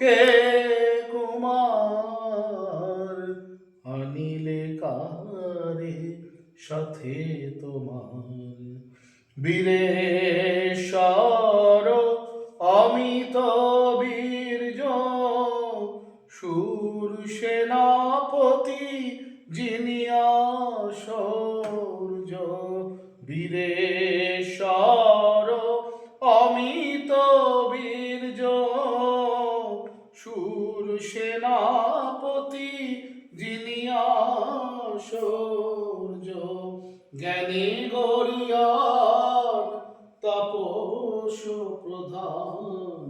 কে কুমার আনিলে কারে সাথে তোমার বীরেশ্বর অমিত বীর্য সুর সেনাপতি জিনিয়া শৌর্য বীরেশ্বর অমিত বীর্য সুর সেনাপতি জিনিয়া শৌর্য জ্ঞানী গরিয়ান তাপস প্রধান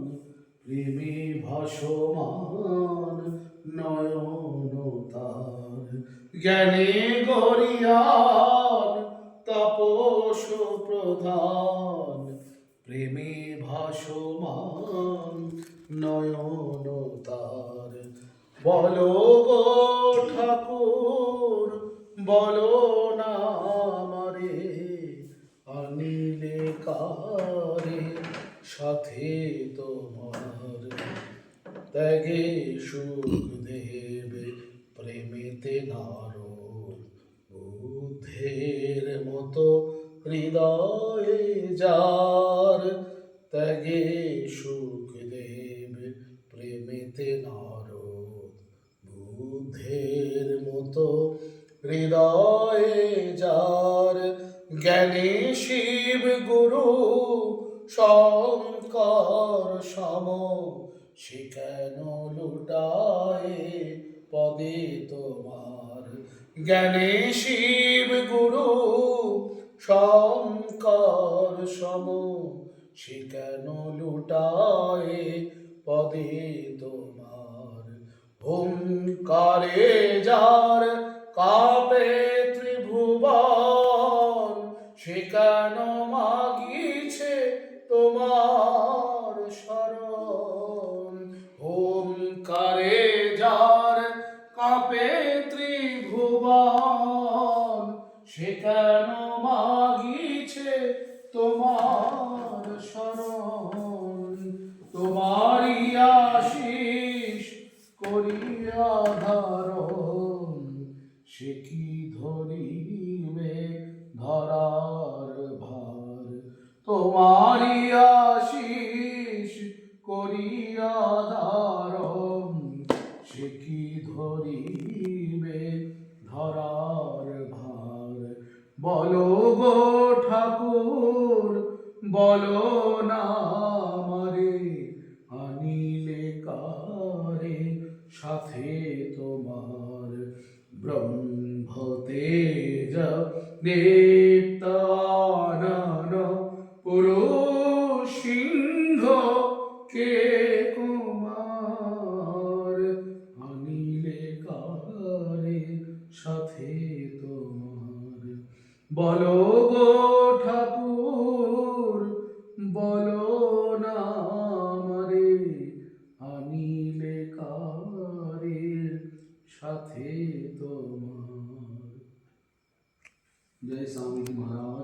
প্রেমে ভাসমান নয়ন তার জ্ঞানী গরিয়ান তাপস প্রধান প্রেমে ভাসমান নয়ন তার বলো গো ঠাকুর বলো না আমারে আনিলে কারে সাথে তোমার ত্যাগে সুখ দেবে প্রেমেতে নারদ বুদ্ধের মতো হৃদয়ে যার ত্যাগে সুখ দেবে প্রেমেতে নারদ বুদ্ধের মতো হৃদয়ে যার জ্ঞানী শিব গুরু শঙ্কর সম সে কেন লুটায় পদে তোমার জ্ঞানী শিব গুরু শঙ্কর সম সে কেন লুটায় পদে তোমার হুঙ্কারে যার কাপে ত্রিভুবন সে কেন মাগিছে তোমার শরণ হুঙ্কারে যার কাপে ত্রিভুবন সে কেন মাগিছে তোমার শরণ তোমারই আশিস করিয়া ধারণ সে কি ধরিবে ধরার ভার তোমারই আশিস করিয়া ধারণ সে কি ধরিবে ধরার ভার বলো গো ঠাকুর বলো না আমারে আনিলে কারে সাথে তোমার ব্রহ্মতেজ দীপ্তানন পুরুষ সিংহ কে কুমার আনিলে কারে সাথে তোমার বলো গো ঠাকুর বলো না আমারে আনিলে কারে সাথে তোমার। জয় স্বামী महाराज।